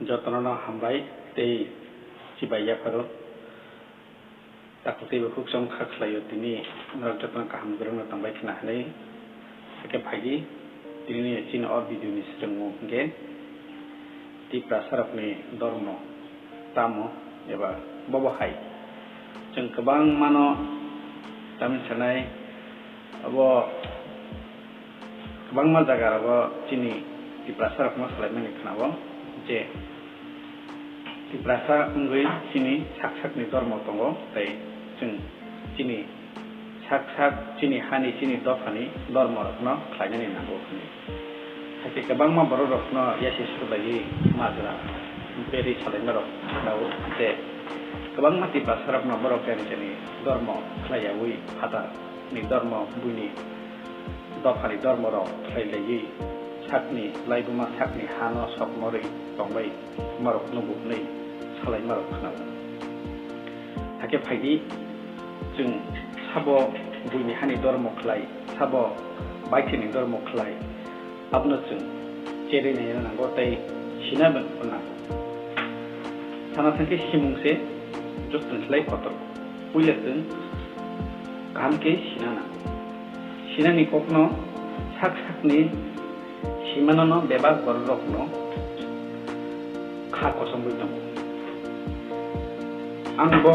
Jotana hambai tei cibaya paro takutei bukuk som khaklayo tini narak jotana kaham gerang tambai kena hanai ake pagi tini cina or video ni serengmu gen di prasarap ni dormo tamo eba bobo hai jeng kebang mano tamin sanai abo kebang mal jaga abo cini di prasarap mas selai meni kenabo je di prasa unggui cini sak ni dormo tongo tai jeng cini sak cini hani cini dofani dormo rokno khlainani nango khani hake kebang ma boro rokno yasi sulagi majra peri salai rok dawo je kebang ma di prasarap no boro kani cini dormo khlaiyawi hata ni dormo buni dofani dormo rok khlailagi sakni laibuma sakni hano sok mori tongbai marok nubu nei salai marok khana hake phaigi jeng sabo buini hani dormo khlai sabo baithini dormo khlai abno jeng jeri nei nango tai sinaben puna sana thangke simungse jostun khlai kotor puilatun kamke sinana sinani kokno sakni simanono bebas borokno kha kosambui dong angbo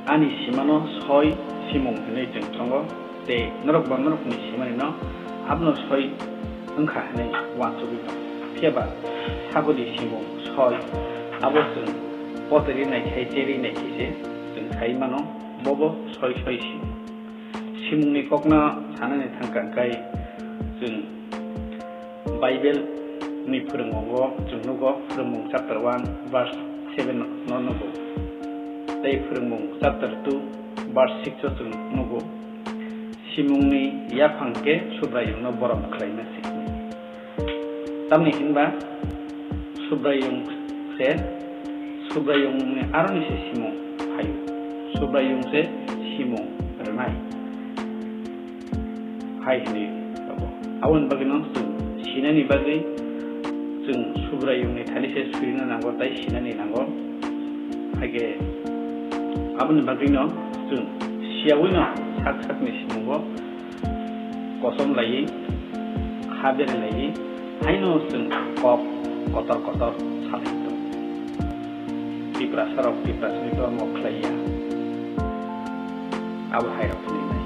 ani simano soi simung hene jeng tongo te norok ni simani no abno soi engkha hene wansubui dong phiaba sabodi simung soi abo jeng poteri nai khai cheri nai khise jeng khai mano bobo soi simung ni kokna sanane thangkai jeng Bible ni phurungo jungnugo phurumung chapter 1 verse 7 no nugo tei phurumung chapter 2 verse 6 jungnugo simungni yaphangke subrayung no borom khlaina sikni tamni hinba subrayung ni aroni se simung hayu subrayung se simung ranai hai ni awan bagino sinani bagai jeng subrayung ni thalise suina nango tai sinani nango hage abun bagino jeng siawino sak ni simungo kosom lai khaber lai haino jeng kop kotor salito di prasani do mo khlaiya abu hayrap ni nai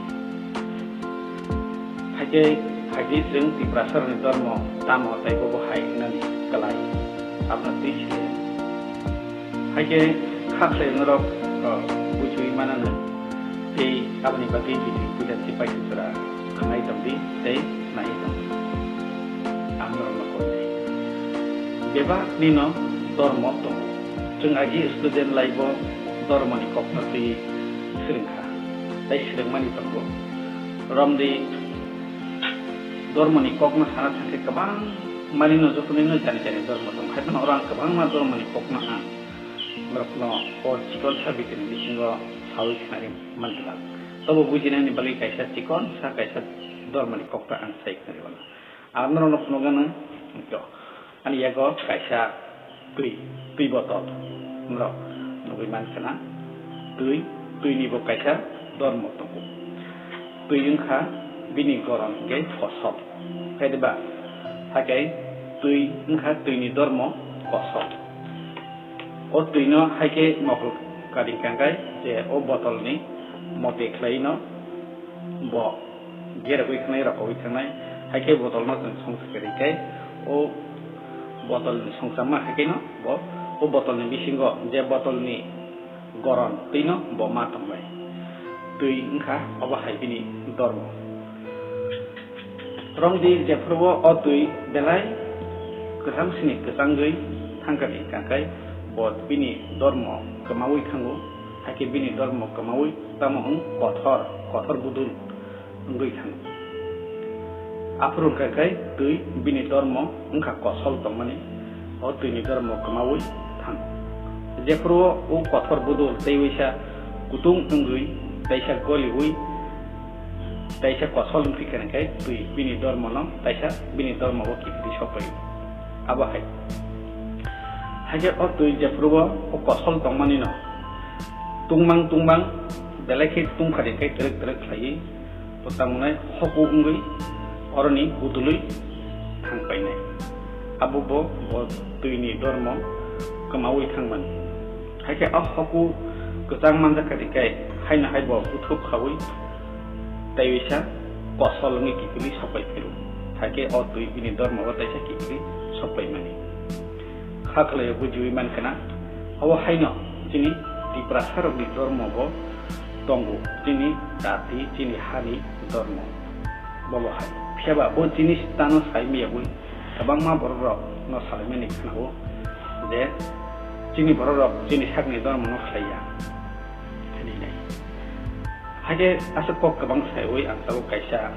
hage jeng di prasar ni dormo tamo tai bobo hai nani kalai apna tisle hage khaklai norok bujui manana tei apni bagi bidu puja sipai sura khanai tambi tei nai tambi amro no koi beba nino dormo to jeng agi student laibo dormo ni kopna ti sringkha tai sringmani tongo romdi dormo ni kokna sana thangke kabang marino jotunino jani dormo tong khaiban orang kabang ma dormo ni kokna ha merokno o cikon sabitin bisingo sawi khari mantla tobo bujina ni bagi kaisa cikon sa kaisa dormo ni kokta an sai khari wala amro no pnogana to ani yago kaisa tui botol mro nobi man kana tui ni bo kaisa dormo tong tui yungkha bini goron ke kosol kaideba hakai tui engkha tui ni dormo kosol o tui no haike mokul kading kangkai je o botol ni mote khlai no bo gera wi khnai rakoi khnai haike botol no songskari kai o botol ni songsama haike no bo o botol ni bisingo je botol ni goron tui no bo ma tambai tui engkha oba haibini dormo rong di jepurwo otui belai kesang sini kesanggai tangkari kangkai bot bini dormo kemawi kanggo hake bini dormo kemawi tamohung kotor budul ngui kanggo apurung kangkai tui bini dormo engka kosol tomani otui ni dormo kemawi tang jepurwo u kotor budul teiwisa kutung ngui taisa goliwi taisa kosol fikir kai tui bini dormo no taisa bini dormo wo kipri sopai aba hai haje otui jeprubo o kosol tongmani no tungmang belekhi tungkhari kai terek khlai potangnai hoku ungui oroni budului thangpainai abubo bo tuini dormo kamawi thangman haje a hoku gojang manjakari kai haina haibo uthup khawi taisa kosol ngi kikili sapai piru haje otui ini dormo taisa kikili sapai mani hakle bujui man kana awa haino jini di prasar di dormo bo tonggu jini dati jini hari dormo bobo hai phiaba bo jini stano saimi yabui tabang ma borro no salmeni khnao je jini borro jini sakni dormo no khlaya ani nai haje asap kok kabang sai oi antau kaisa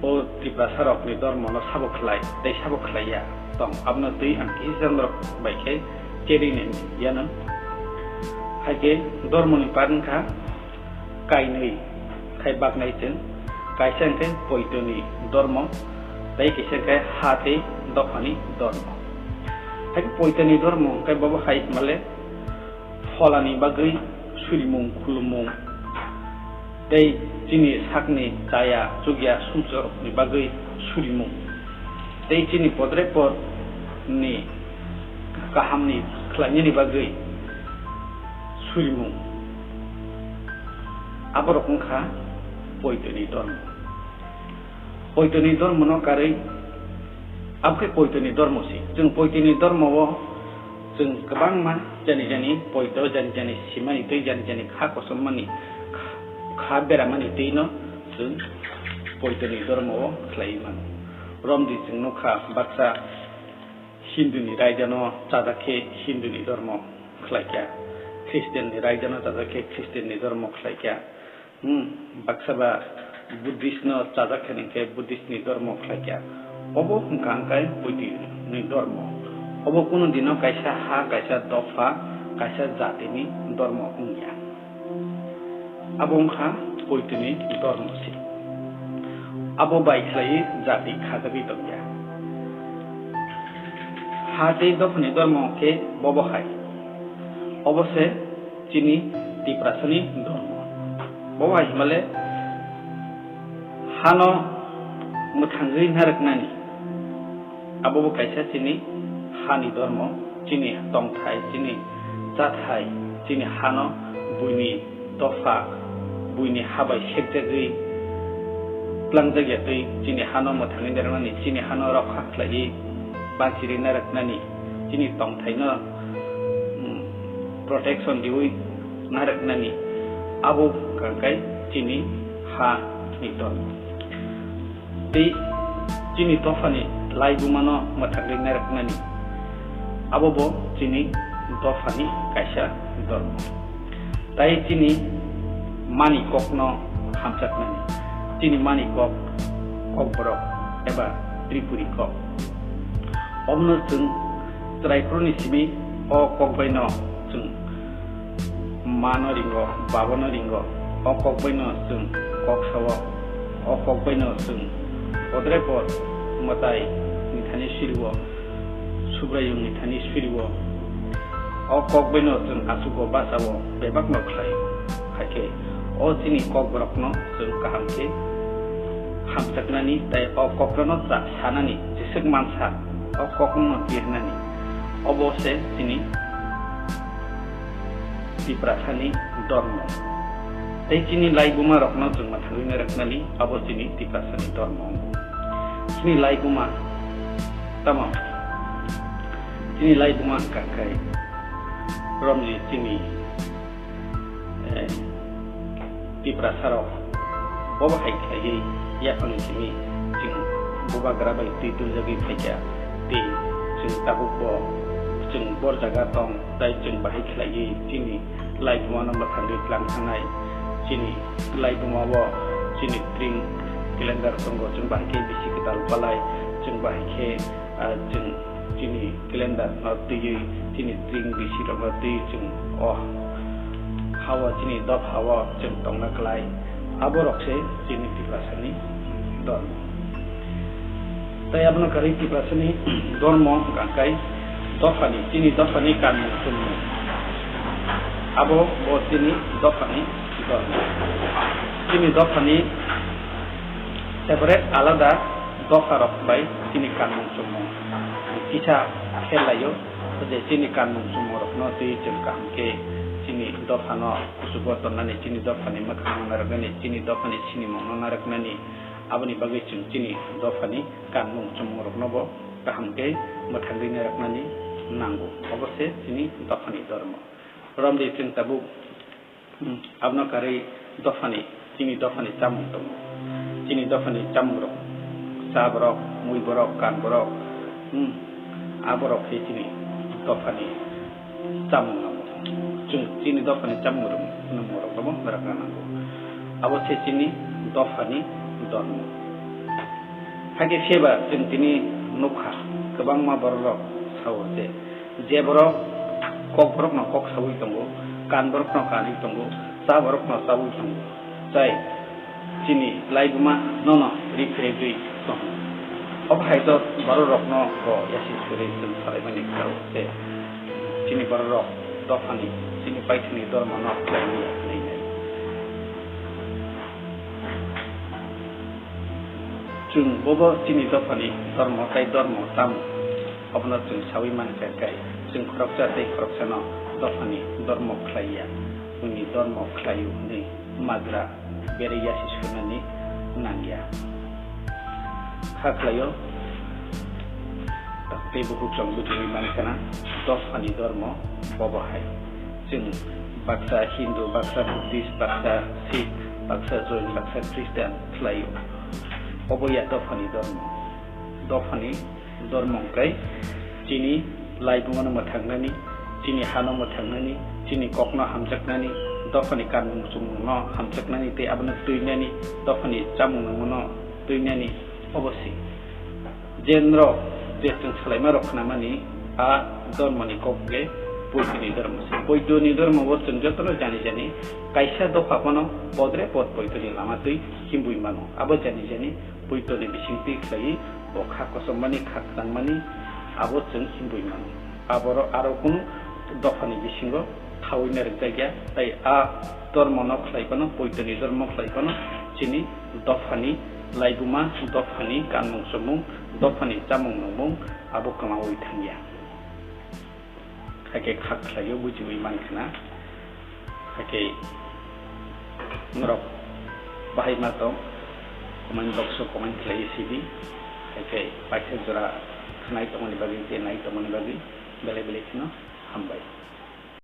o di prasar ni dormo no sabok khlai dei sabok khlaya tong abna tui angki jandrok baike cerine yana haje dormoni parngka kainui kai baknai chen kaisen ke poitoni dormo dai kisen ke hate dokhani dormo haje poitoni dormo kai baba hai male folani bagai surimung khulumung dai jini sakni jaya jugya sumjor ni bagai surimung dai jini podre por ni kahamni khlani ni bagai surimung aborokung kha poitoni dormo no karai abke poitoni dormo si jeng poitoni dormo wo jeng kabang ma jani poito jani simani tei jani kha kosomani kha beramani tei no jeng poitoni dormo wo khlaiman romdi jeng no kha baksa hindu ni raijano chadake hindu ni dormo khlaikya Kristen ni raijano chadake Kristen ni dormo khlaikya baksaba Buddhist no chadake ke Buddhist ni dormo khlaikya obo hungkangkai puiti ni dormo obo kuno dino kaisa ha kaisa dofa kaisa jati ni dormo ungya abongkha puiti ni dormo si abo baikhlai jati khadabi tokya hate dofni dormo ke bobo khai অবশ্যে চিনি তিপ্রাসনি ধর্ম বাবা হিমালে হানো মুথাঙ্গই নারকনানি আবো কাইসা চিনি হানি ধর্ম চিনি তংথাই চিনি জাথাই চিনি হানো বুইনি দফা বুইনি হাবাই সেকজাগৈ প্লাংজাগৈ চিনি হানো মুথাঙ্গই নারকনানি চিনি হানো রক্ষা ख्लायै बासिरि नारकनानि चिनि तंथाइनो protection diwi narak nani abu kangkai cini ha niton di cini tofani lai bumano mathagri narak nani abu bo cini tofani kaisa dormo tai cini mani kokno hamsak nani cini mani kok borok eba tripuri kok omno jeng traiproni sibi o kokbaino jeng mano ringo babono ringo o kokbaino jeng koksawo o kokbaino jeng odrepor matai nithani siriwo subrayung nithani siriwo o kokbaino jeng asugo basawo bebakno khlai hake o chini kokborokno jeng kahamke hamsaknani tai o kokrono ta sanani jisuk mansa o kokno birnani obose chini tiprasani dormo tei chini laibuma rokno jeng mathangina raknali abo chini tiprasani dormo chini laibuma tamo chini laibuma kakai romji chini tiprasaro boba hai khai ya pang chini jing boba grabai titul jagi phaikia ti jing tabukbo jeng bor jaga tong dai jeng bahai khlai chini lai buma no mathangri plan thanai chini lai buma bo chini tring calendar tonggo jeng bahai ke bisi kital palai jeng bahai ke jeng chini calendar no ti chini tring bisi ro ti jeng hawa chini dop hawa jeng tongna klai abo rokse chini tiprasani dormo tai abno kari tiprasani dormo kakai dofani chini dofani kanmung chumung abo bo chini dofani dormo chini dofani separate alada dofa rok bai chini kanmung chumung kisah khelayo je chini kanmung chumung rok no tui chum kamke chini dofano kusuboto nani chini dofani makhang naragani chini dofani chini mong naragnani abani bagai chung chini dofani kanmung chumung rok no bo kahamke mathangri naraknani nango obose chini dofani dormo ramde chung tabu abno kare dofani chini dofani chamung tomo chini dofani chamung rok sabrok mui borok kan borok aborok he chini dofani chamung namo chung chini dofani chamung rok namo rok namo narakna nango abose chini dofani dormo hage seba chung tini nukha kebang ma borok sawse je borok kok borok no kok sawi tongo kan borok no kani tongo sa borok no sawi tongo sai chini laibuma nono rifredui tong ob haito borok no ko yasi sure sun sare mani sawse chini borok dofani chini paithini dorma no klani nei nei chung bobo chini dofani dormo tai dormo tam obna chung sawi man kai chung khoroksa tei khoroksa no dofani dormo khlaiya uni dormo khlayu ni magra bere yasi sunani nangya khlayo takte buku chung bujui man kana dofani dormo bobo hai chung baksa hindu baksa buddhist baksa sikh baksa jain baksa christian khlayo oboya dofani dofani dormo kai chini laibungono mathangnani chini hano mathangnani chini kokno hamjaknani dofani kanmung chumno hamjaknani te abna tuinani dofani chamungno tuinani obosi jenro jesung selaima roknamani a dormani kokge poitini dormasi poitoni dormo wosung jotno jani kaisa dofa kono podre pod poitoni lama tui himbui mano abo jani poitoni bisingti khai okha kosomani khaktangmani abo chung himbui mano aboro aro kun dofani bisingo khawina rikjagya tai a dormo no khlaikono poitoni dormo khlaikono chini dofani laibuma dofani kanmung sumung dofani chamung nungmung abo kamawi thangya hake khaklayo bujui mankana hake ngrok bahai mato komen boxo komen klai sibi hake pakai jora nai tomoni bagi te nai tomoni bagi bele kino hambai